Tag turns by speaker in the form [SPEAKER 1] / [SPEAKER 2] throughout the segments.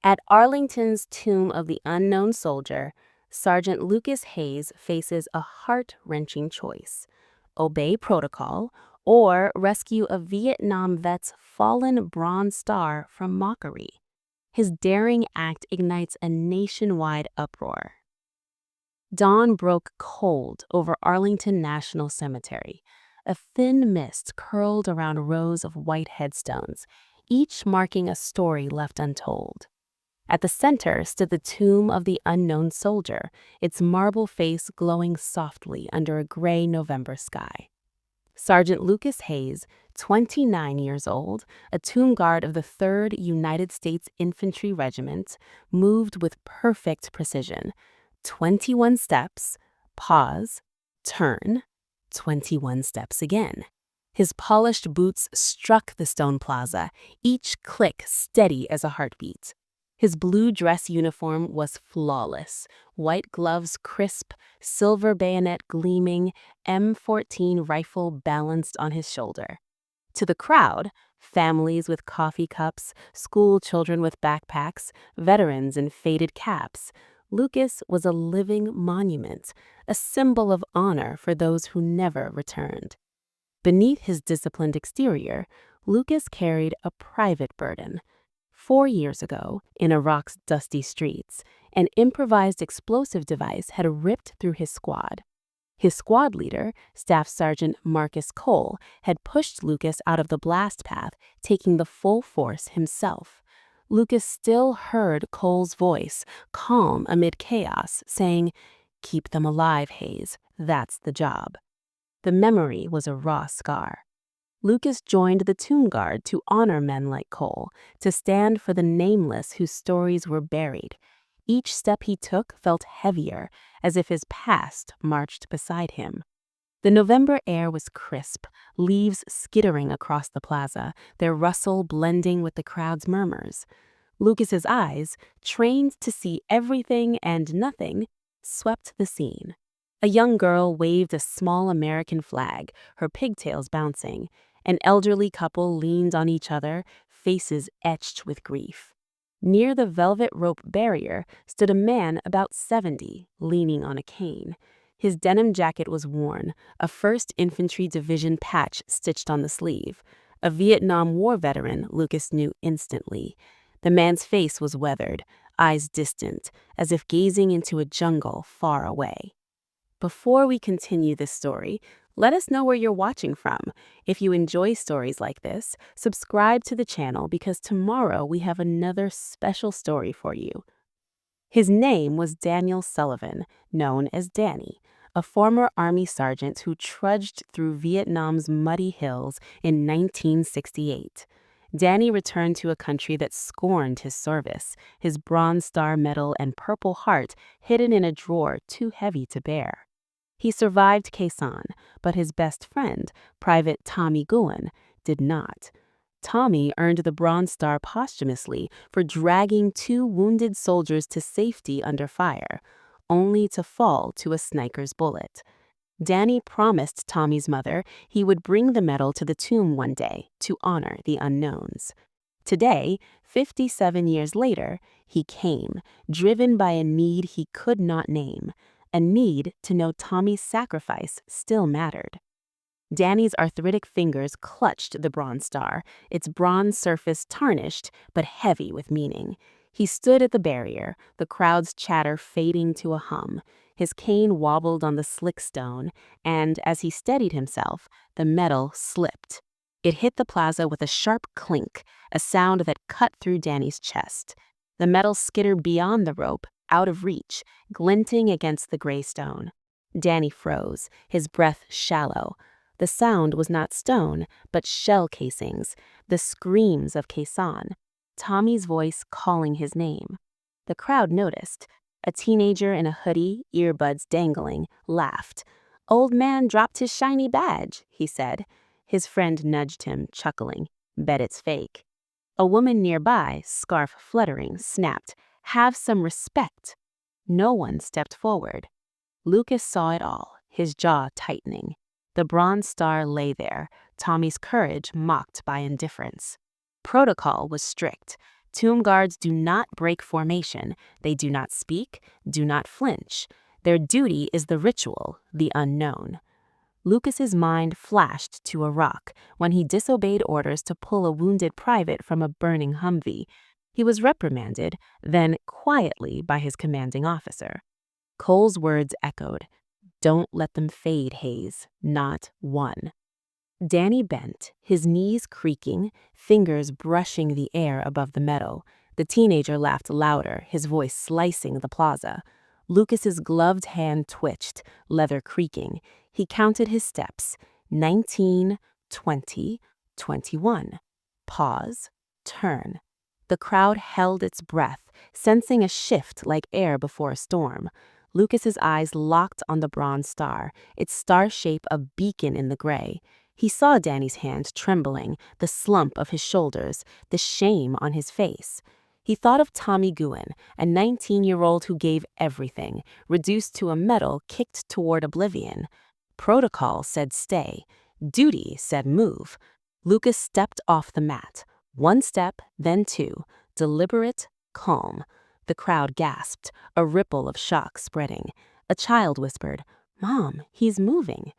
[SPEAKER 1] At Arlington's Tomb of the Unknown Soldier, Sergeant Lucas Hayes faces a heart-wrenching choice: obey protocol or rescue a Vietnam vet's fallen Bronze Star from mockery. His daring act ignites a nationwide uproar. Dawn broke cold over Arlington National Cemetery. A thin mist curled around rows of white headstones, each marking a story left untold. At the center stood the tomb of the unknown soldier, its marble face glowing softly under a gray November sky. Sergeant Lucas Hayes, 29 years old, a tomb guard of the 3rd United States Infantry Regiment, moved with perfect precision. 21 steps, pause, turn, 21 steps again. His polished boots struck the stone plaza, each click steady as a heartbeat. His blue dress uniform was flawless, white gloves crisp, silver bayonet gleaming, M14 rifle balanced on his shoulder. To the crowd, families with coffee cups, school children with backpacks, veterans in faded caps, Lucas was a living monument, a symbol of honor for those who never returned. Beneath his disciplined exterior, Lucas carried a private burden. 4 years ago, in Iraq's dusty streets, an improvised explosive device had ripped through his squad. His squad leader, Staff Sergeant Marcus Cole, had pushed Lucas out of the blast path, taking the full force himself. Lucas still heard Cole's voice, calm amid chaos, saying, "Keep them alive, Hayes. That's the job." The memory was a raw scar. Lucas joined the Tomb Guard to honor men like Cole, to stand for the nameless whose stories were buried. Each step he took felt heavier, as if his past marched beside him. The November air was crisp, leaves skittering across the plaza, their rustle blending with the crowd's murmurs. Lucas's eyes, trained to see everything and nothing, swept the scene. A young girl waved a small American flag, her pigtails bouncing. An elderly couple leaned on each other, faces etched with grief. Near the velvet rope barrier stood a man about 70, leaning on a cane. His denim jacket was worn, a 1st Infantry Division patch stitched on the sleeve. A Vietnam War veteran, Lucas knew instantly. The man's face was weathered, eyes distant, as if gazing into a jungle far away. Before we continue this story, let us know where you're watching from. If you enjoy stories like this, subscribe to the channel because tomorrow we have another special story for you. His name was Daniel Sullivan, known as Danny, a former Army sergeant who trudged through Vietnam's muddy hills in 1968. Danny returned to a country that scorned his service, his Bronze Star medal and Purple Heart hidden in a drawer too heavy to bear. He survived Khe Sanh, but his best friend, Private Tommy Guan, did not. Tommy earned the Bronze Star posthumously for dragging 2 wounded soldiers to safety under fire, only to fall to a sniper's bullet. Danny promised Tommy's mother he would bring the medal to the tomb one day to honor the unknowns. Today, 57 years later, he came, driven by a need he could not name, a need to know Tommy's sacrifice still mattered. Danny's arthritic fingers clutched the Bronze Star, its bronze surface tarnished but heavy with meaning. He stood at the barrier, the crowd's chatter fading to a hum. His cane wobbled on the slick stone, and as he steadied himself, the metal slipped. It hit the plaza with a sharp clink, a sound that cut through Danny's chest. The metal skittered beyond the rope, out of reach, glinting against the gray stone. Danny froze, his breath shallow. The sound was not stone, but shell casings, the screams of Khe Sanh, Tommy's voice calling his name. The crowd noticed. A teenager in a hoodie, earbuds dangling, laughed. "Old man dropped his shiny badge," he said. His friend nudged him, chuckling. "Bet it's fake." A woman nearby, scarf fluttering, snapped, "Have some respect." No one stepped forward. Lucas saw it all, his jaw tightening. The Bronze Star lay there, Tommy's courage mocked by indifference. Protocol was strict. Tomb guards do not break formation. They do not speak, do not flinch. Their duty is the ritual, the unknown. Lucas's mind flashed to a rock when he disobeyed orders to pull a wounded private from a burning Humvee. He was reprimanded, then quietly by his commanding officer. Cole's words echoed, "Don't let them fade, Hayes, not one." Danny bent, his knees creaking, fingers brushing the air above the metal. The teenager laughed louder, his voice slicing the plaza. Lucas's gloved hand twitched, leather creaking. He counted his steps, 19, 20, 21. Pause, turn. The crowd held its breath, sensing a shift like air before a storm. Lucas's eyes locked on the bronze star, its star shape a beacon in the gray. He saw Danny's hand trembling, the slump of his shoulders, the shame on his face. He thought of Tommy Guin, a 19-year-old who gave everything, reduced to a medal kicked toward oblivion. Protocol said stay. Duty said move. Lucas stepped off the mat. One step, then two. Deliberate, calm. The crowd gasped, a ripple of shock spreading. A child whispered, "Mom, he's moving."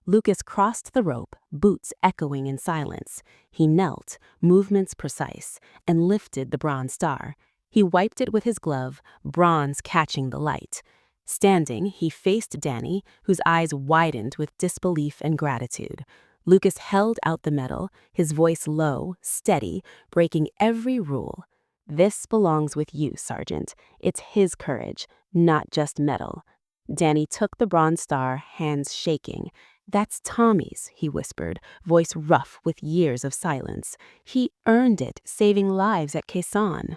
[SPEAKER 1] Lucas crossed the rope, boots echoing in silence. He knelt, movements precise, and lifted the bronze star. He wiped it with his glove, bronze catching the light. Standing, he faced Danny, whose eyes widened with disbelief and gratitude. Lucas held out the medal, his voice low, steady, breaking every rule. "This belongs with you, Sergeant. It's his courage, not just medal." Danny took the bronze star, hands shaking. "That's Tommy's," he whispered, voice rough with years of silence. "He earned it, saving lives at Quezon."